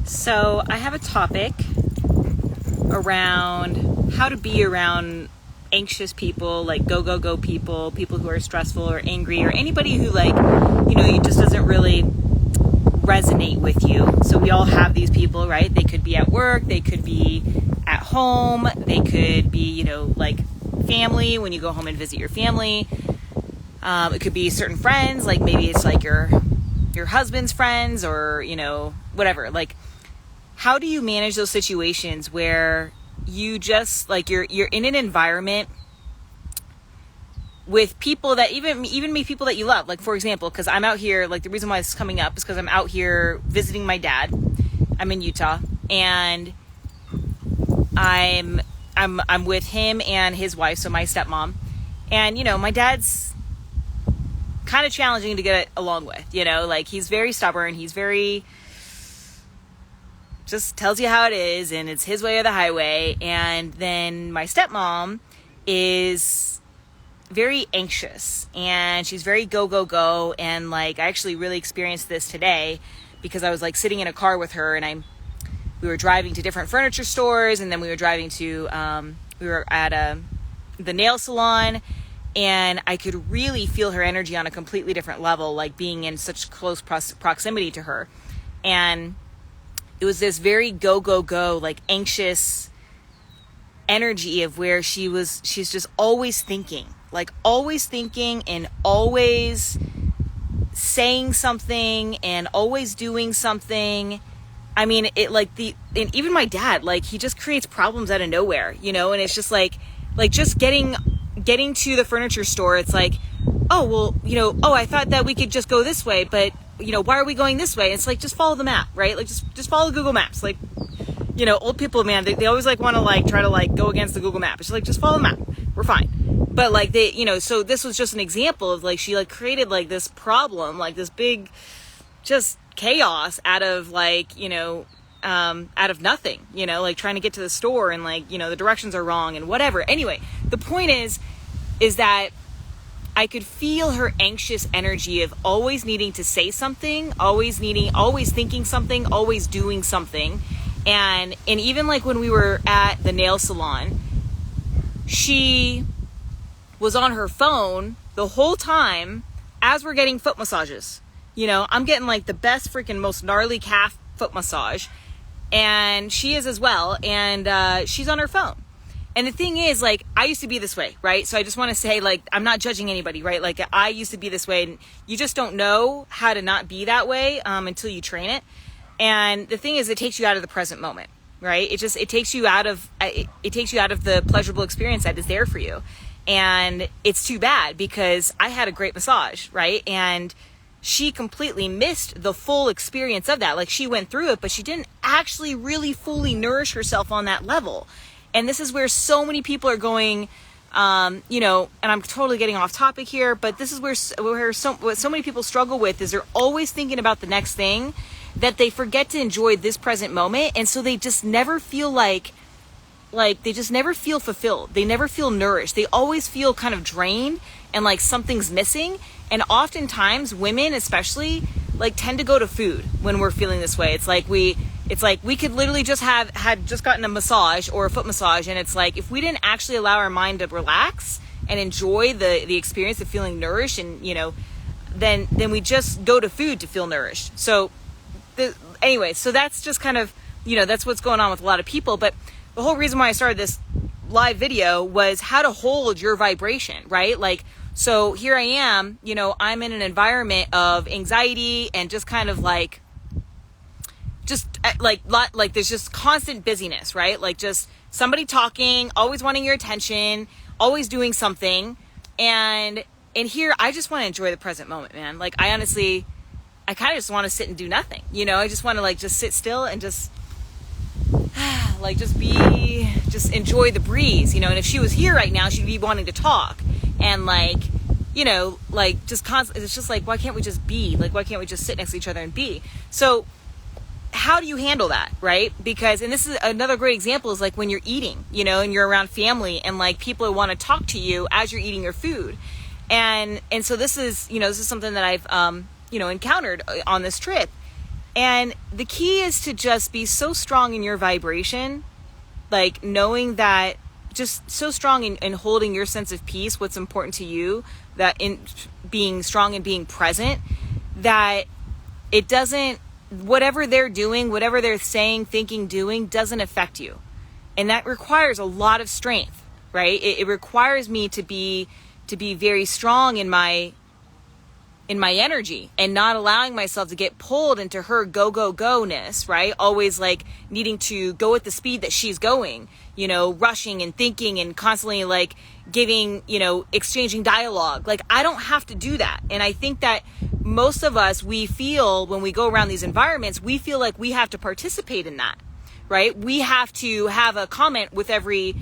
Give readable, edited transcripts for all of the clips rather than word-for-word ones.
So I have a topic around how to be around anxious people, like go people, people who are stressful or angry, or anybody who it just doesn't really resonate with you. So we all have these people, right? They could be at work, they could be at home, they could be, family when you go home and visit your family. It could be certain friends, like maybe it's like your husband's friends or, whatever. Like, how do you manage those situations where you just you're in an environment with people that even people that you love? Like, for example, because I'm out here, the reason why this is coming up is because I'm out here visiting my dad. I'm in Utah, and I'm with him and his wife, so my stepmom. And my dad's kind of challenging to get along with. He's very stubborn. He's very just tells you how it is, and it's his way or the highway. And then my stepmom is very anxious, and she's very go. And I actually really experienced this today because I was sitting in a car with her, and we were driving to different furniture stores, and then we were driving to we were at the nail salon, and I could really feel her energy on a completely different level, being in such close proximity to her. And it was this very go, anxious energy of where she's just always thinking and always saying something and always doing something. I mean, and even my dad, he just creates problems out of nowhere, and it's just just getting to the furniture store. It's I thought that we could just go this way, but why are we going this way? It's just follow the map, right? Just follow Google Maps. Old people, man, they always want to try to go against the Google map. It's just follow the map. We're fine. But so this was just an example of she created this problem, this big just chaos out of out of nothing, trying to get to the store, and the directions are wrong and whatever. Anyway, the point is that I could feel her anxious energy of always needing to say something, always thinking something, always doing something. And even when we were at the nail salon, she was on her phone the whole time as we're getting foot massages. I'm getting the best freaking most gnarly calf foot massage, and she is as well. And she's on her phone. And the thing is, I used to be this way, right? So I just want to say, I'm not judging anybody, right? I used to be this way, and you just don't know how to not be that way until you train it. And the thing is, it takes you out of the present moment, right? It takes you out of the pleasurable experience that is there for you. And it's too bad because I had a great massage, right? And she completely missed the full experience of that. She went through it, but she didn't actually really fully nourish herself on that level. And this is where so many people are going, and I'm totally getting off topic here, but this is what so many people struggle with is they're always thinking about the next thing, that they forget to enjoy this present moment. And so they just never feel they just never feel fulfilled. They never feel nourished. They always feel kind of drained and something's missing. And oftentimes women especially tend to go to food when we're feeling this way. It's we could literally just had just gotten a massage or a foot massage, and it's if we didn't actually allow our mind to relax and enjoy the experience of feeling nourished, and then we just go to food to feel nourished. So anyway, so that's just kind of that's what's going on with a lot of people. But the whole reason why I started this live video was how to hold your vibration, right? So here I am, I'm in an environment of anxiety and just kind of there's just constant busyness, right? just somebody talking, always wanting your attention, always doing something. And here, I just want to enjoy the present moment, man. I kind of just want to sit and do nothing. I just want to just sit still and just just enjoy the breeze, and if she was here right now, she'd be wanting to talk. And just constant, it's just why can't we just be? Why can't we just sit next to each other and be? So how do you handle that, right? Because, and this is another great example, is when you're eating, and you're around family, and people want to talk to you as you're eating your food. And so this is something that I've, encountered on this trip. And the key is to just be so strong in your vibration, like knowing that, just so strong in holding your sense of peace, what's important to you, that in being strong and being present, that it doesn't, whatever they're doing, whatever they're saying, thinking, doing, doesn't affect you. And that requires a lot of strength, right? It requires me to be very strong in my energy and not allowing myself to get pulled into her go-go-go-ness, right? Always like needing to go at the speed that she's going, rushing and thinking and constantly like giving, exchanging dialogue. Like, I don't have to do that. And I think that most of us, we feel when we go around these environments, we feel like we have to participate in that, right? We have to have a comment with every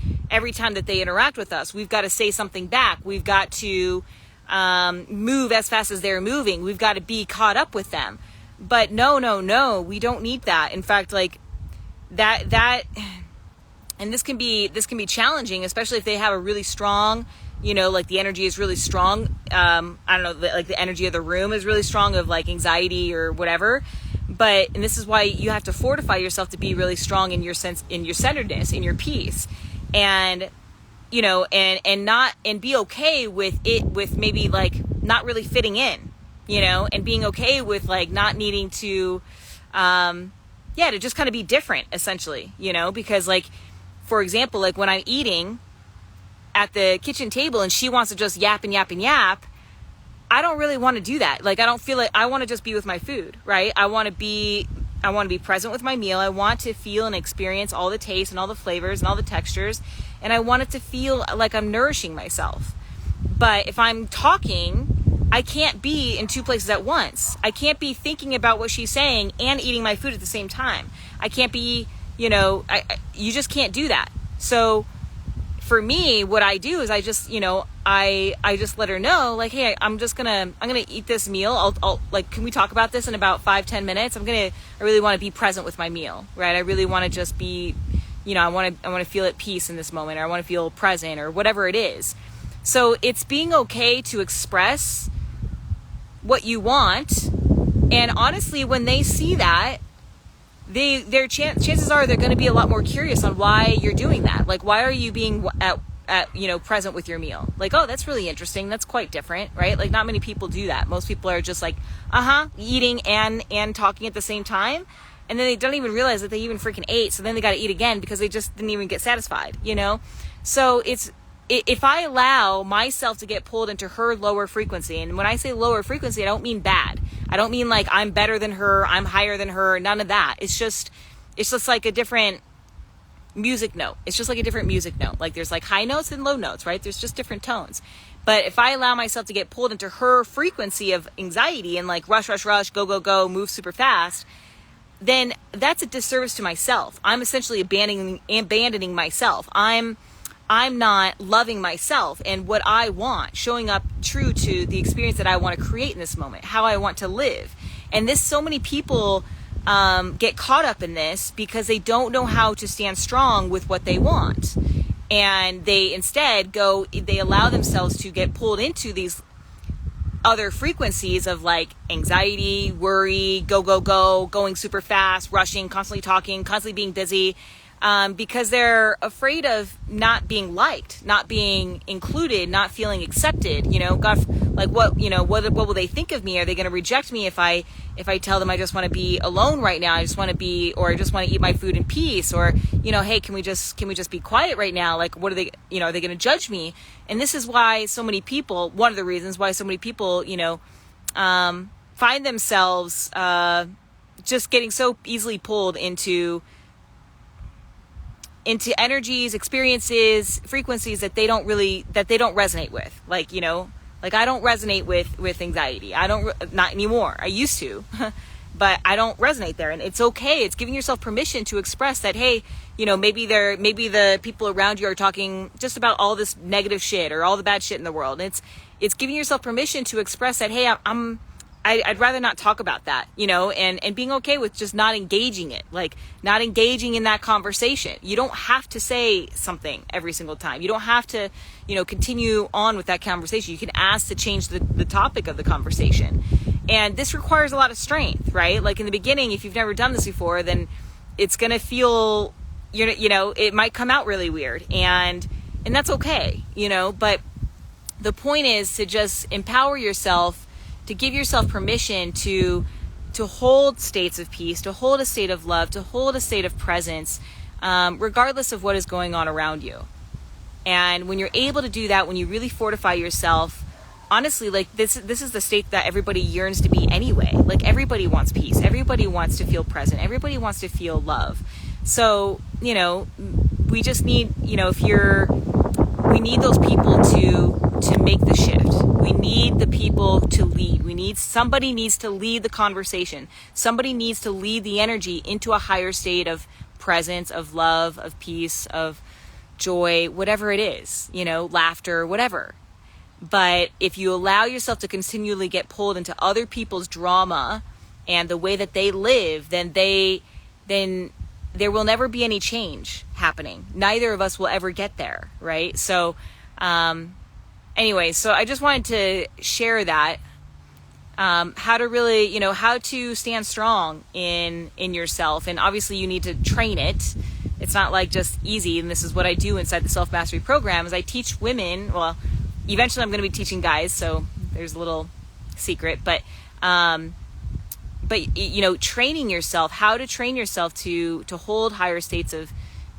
time that they interact with us. We've got to say something back. We've got to move as fast as they're moving. We've got to be caught up with them. But no, we don't need that. In fact, like that, and this can be challenging, especially if they have a really strong, like the energy is really strong. I don't know, like the energy of the room is really strong, of like anxiety or whatever. And this is why you have to fortify yourself to be really strong in your centeredness, in your peace. And and be okay with it, with maybe like not really fitting in, and being okay with like not needing to, to just kind of be different, essentially, because like, for example, like when I'm eating at the kitchen table and she wants to just yap and yap and yap, I don't really want to do that. Like, I don't feel like I want to just be with my food, right? I want to be present with my meal. I want to feel and experience all the tastes and all the flavors and all the textures. And I want it to feel like I'm nourishing myself. But if I'm talking, I can't be in two places at once. I can't be thinking about what she's saying and eating my food at the same time. I can't be, you just can't do that. So for me, what I do is I just, I just let her know, like, hey, I'm gonna eat this meal. I'll like, can we talk about this in about 5-10 minutes? I really want to be present with my meal, right? I really want to just be, I want to feel at peace in this moment, or I want to feel present, or whatever it is. So it's being okay to express what you want. And honestly, when they see that, chances are they're going to be a lot more curious on why you're doing that. Like, why are you being present with your meal? Like, oh, that's really interesting. That's quite different, right? Like, not many people do that. Most people are just like, eating and talking at the same time. And then they don't even realize that they even freaking ate. So then they got to eat again because they just didn't even get satisfied, So if I allow myself to get pulled into her lower frequency, and when I say lower frequency, I don't mean bad. I don't mean like I'm better than her, I'm higher than her, none of that. It's just like a different music note. It's just like a different music note. Like, there's like high notes and low notes, right? There's just different tones. But if I allow myself to get pulled into her frequency of anxiety and like rush, go, move super fast, then that's a disservice to myself. I'm essentially abandoning myself. I'm not loving myself and what I want, showing up true to the experience that I want to create in this moment, how I want to live. And so many people get caught up in this because they don't know how to stand strong with what they want. And they instead they allow themselves to get pulled into these other frequencies of like anxiety, worry, go, going super fast, rushing, constantly talking, constantly being busy, because they're afraid of not being liked, not being included, not feeling accepted. God, like what will they think of me? Are they going to reject me if I tell them I just want to be alone right now? I just want to be, or I just want to eat my food in peace, or hey, can we just be quiet right now? Like, what are they? Are they going to judge me? And this is why so many people. One of the reasons why so many people, find themselves just getting so easily pulled into energies, experiences, frequencies that they don't resonate with. Like, like I don't resonate with anxiety. Not anymore. I used to, but I don't resonate there. And it's okay. It's giving yourself permission to express that, hey, maybe the people around you are talking just about all this negative shit or all the bad shit in the world. And it's giving yourself permission to express that, hey, I'd rather not talk about that, you know, and being okay with just not engaging it, like not engaging in that conversation. You don't have to say something every single time. You don't have to, you know, continue on with that conversation. You can ask to change the topic of the conversation. And this requires a lot of strength, right? Like in the beginning, if you've never done this before, then it's going to feel, you know, it might come out really weird, and that's okay, you know, but the point is to just empower yourself, to give yourself permission to hold states of peace, to hold a state of love, to hold a state of presence, regardless of what is going on around you. And when you're able to do that, when you really fortify yourself, honestly, like this is the state that everybody yearns to be anyway. Like everybody wants peace. Everybody wants to feel present. Everybody wants to feel love. So, you know, we just need, you know, we need those people to make the shift. We need the people to lead. Somebody needs to lead the conversation. Somebody needs to lead the energy into a higher state of presence, of love, of peace, of joy, whatever it is, you know, laughter, whatever. But if you allow yourself to continually get pulled into other people's drama and the way that they live, then there will never be any change happening. Neither of us will ever get there, right? So, anyway, so I just wanted to share that, how to really, you know, how to stand strong in yourself. And obviously you need to train it. It's not like just easy. And this is what I do inside the self-mastery program is I teach women, well, eventually I'm going to be teaching guys. So there's a little secret, but you know, training yourself, how to train yourself to hold higher states of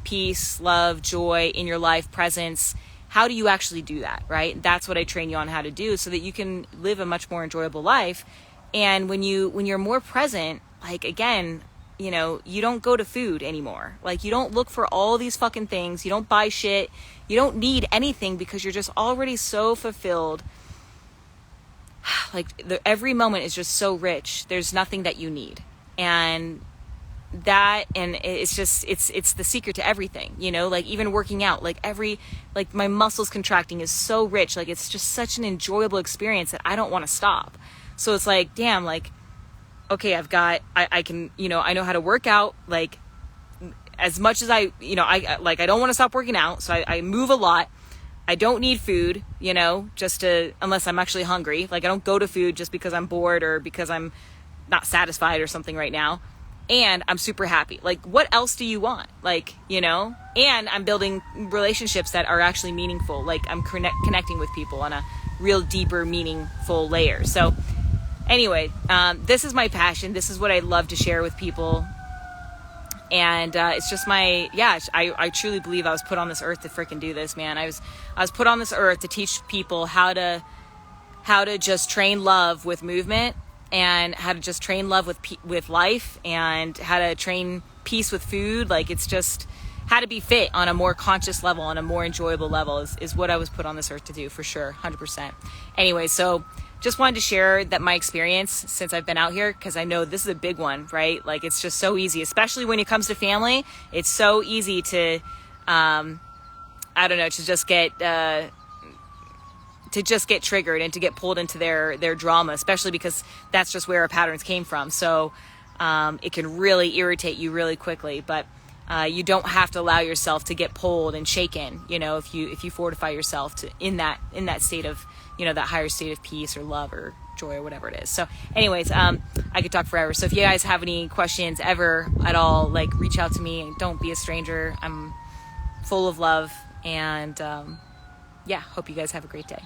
peace, love, joy in your life, presence. How do you actually do that, right? That's what I train you on how to do so that you can live a much more enjoyable life. And when you're more present, like again, you know, you don't go to food anymore. Like you don't look for all these fucking things. You don't buy shit. You don't need anything because you're just already so fulfilled. Like every moment is just so rich. There's nothing that you need. And it's just, it's the secret to everything, you know, like even working out, like my muscles contracting is so rich. Like it's just such an enjoyable experience that I don't want to stop. So it's like, damn, like, okay, I can, you know, I know how to work out, like as much as I don't want to stop working out. So I move a lot. I don't need food, you know, unless I'm actually hungry. Like I don't go to food just because I'm bored or because I'm not satisfied or something right now. And I'm super happy. Like what else do you want? Like, you know, and I'm building relationships that are actually meaningful. Like I'm connecting with people on a real deeper, meaningful layer. So anyway, this is my passion. This is what I love to share with people. And it's just I truly believe I was put on this earth to freaking do this, man. I was put on this earth to teach people how to just train love with movement, and how to just train love with life, and how to train peace with food. Like it's just how to be fit on a more conscious level, on a more enjoyable level is what I was put on this earth to do, for sure, 100%. Anyway, so just wanted to share that my experience since I've been out here, because I know this is a big one, right? Like it's just so easy, especially when it comes to family. It's so easy to, to just get triggered and to get pulled into their drama, especially because that's just where our patterns came from. So it can really irritate you really quickly, but you don't have to allow yourself to get pulled and shaken, you know, if you fortify yourself in that state of, you know, that higher state of peace or love or joy or whatever it is. So anyways, I could talk forever. So if you guys have any questions ever at all, like reach out to me. Don't be a stranger. I'm full of love, and hope you guys have a great day.